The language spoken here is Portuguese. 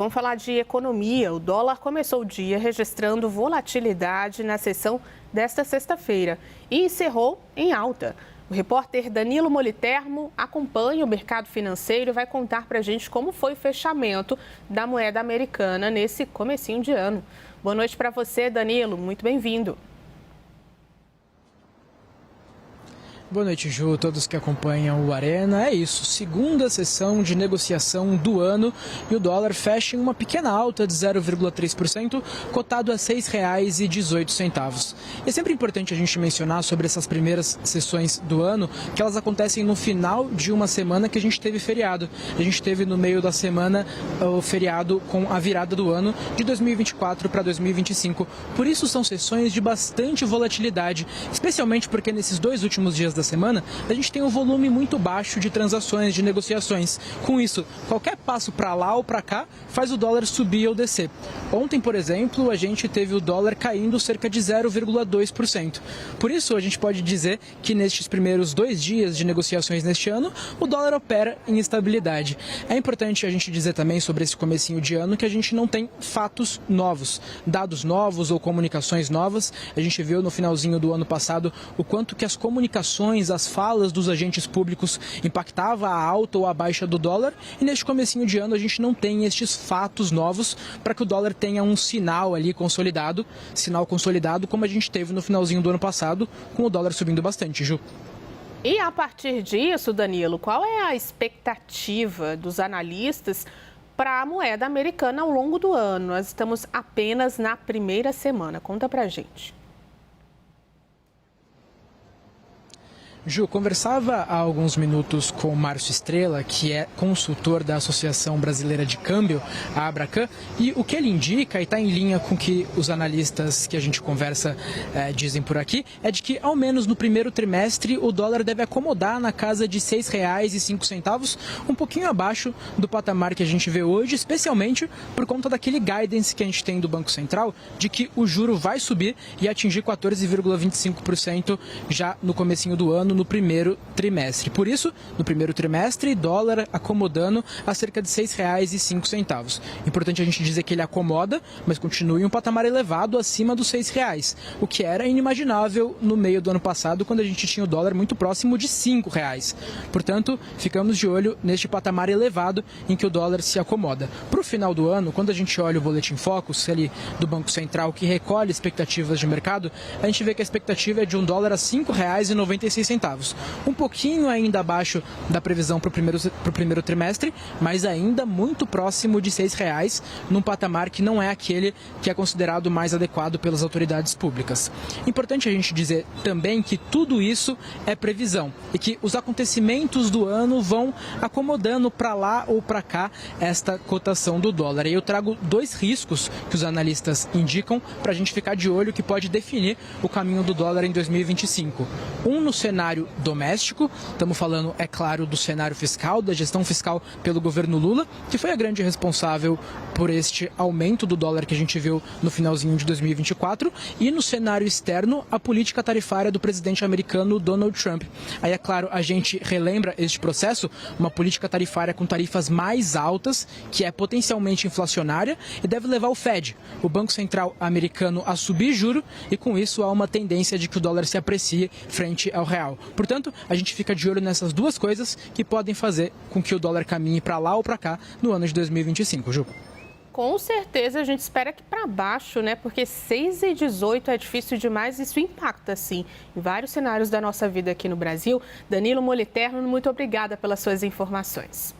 Vamos falar de economia. O dólar começou o dia registrando volatilidade na sessão desta sexta-feira e encerrou em alta. O repórter Danilo Molitermo acompanha o mercado financeiro e vai contar para a gente como foi o fechamento da moeda americana nesse comecinho de ano. Boa noite para você, Danilo. Muito bem-vindo. Boa noite, Ju, todos que acompanham o Arena. É isso, segunda sessão de negociação do ano e o dólar fecha em uma pequena alta de 0,3%, cotado a R$ 6,18. É sempre importante a gente mencionar sobre essas primeiras sessões do ano que elas acontecem no final de uma semana que a gente teve feriado. A gente teve no meio da semana o feriado com a virada do ano de 2024 para 2025. Por isso são sessões de bastante volatilidade, especialmente porque nesses dois últimos dias da semana, a gente tem um volume muito baixo de transações, de negociações. Com isso, qualquer passo para lá ou para cá faz o dólar subir ou descer. Ontem, por exemplo, a gente teve o dólar caindo cerca de 0,2%. Por isso, a gente pode dizer que nestes primeiros 2 dias de negociações neste ano, o dólar opera em estabilidade. É importante a gente dizer também sobre esse comecinho de ano que a gente não tem fatos novos, dados novos ou comunicações novas. A gente viu no finalzinho do ano passado o quanto que as comunicações, as falas dos agentes públicos impactava a alta ou a baixa do dólar, e neste comecinho de ano a gente não tem estes fatos novos para que o dólar tenha um sinal ali consolidado, como a gente teve no finalzinho do ano passado, com o dólar subindo bastante, Ju. E a partir disso, Danilo, qual é a expectativa dos analistas para a moeda americana ao longo do ano? Nós estamos apenas na primeira semana. Conta pra gente. Ju, conversava há alguns minutos com o Márcio Estrela, que é consultor da Associação Brasileira de Câmbio, a Abracan, e o que ele indica, e está em linha com o que os analistas que a gente conversa dizem por aqui, é de que ao menos no primeiro trimestre o dólar deve acomodar na casa de R$ 6,05, um pouquinho abaixo do patamar que a gente vê hoje, especialmente por conta daquele guidance que a gente tem do Banco Central, de que o juro vai subir e atingir 14,25% já no comecinho do ano, no primeiro trimestre. Por isso, no primeiro trimestre, dólar acomodando a cerca de R$ 6,05. Importante a gente dizer que ele acomoda, mas continua em um patamar elevado acima dos R$ 6, o que era inimaginável no meio do ano passado, quando a gente tinha o dólar muito próximo de R$ 5. Portanto, ficamos de olho neste patamar elevado em que o dólar se acomoda. Para o final do ano, quando a gente olha o Boletim Focus ali do Banco Central, que recolhe expectativas de mercado, a gente vê que a expectativa é de um dólar a R$ 5,96. Um pouquinho ainda abaixo da previsão para o primeiro trimestre, mas ainda muito próximo de R$ 6, num patamar que não é aquele que é considerado mais adequado pelas autoridades públicas. Importante a gente dizer também que tudo isso é previsão e que os acontecimentos do ano vão acomodando para lá ou para cá esta cotação do dólar. E eu trago 2 riscos que os analistas indicam para a gente ficar de olho, que pode definir o caminho do dólar em 2025. Um no cenário doméstico, estamos falando, é claro, do cenário fiscal, da gestão fiscal pelo governo Lula, que foi a grande responsável por este aumento do dólar que a gente viu no finalzinho de 2024, e no cenário externo, a política tarifária do presidente americano Donald Trump. Aí, é claro, a gente relembra este processo, uma política tarifária com tarifas mais altas, que é potencialmente inflacionária e deve levar o Fed, o Banco Central americano, a subir juro, e com isso há uma tendência de que o dólar se aprecie frente ao real. Portanto, a gente fica de olho nessas 2 coisas que podem fazer com que o dólar caminhe para lá ou para cá no ano de 2025, Ju. Com certeza a gente espera que para baixo, né? Porque 6,18 é difícil demais, isso impacta, sim, em vários cenários da nossa vida aqui no Brasil. Danilo Moliterno, muito obrigada pelas suas informações.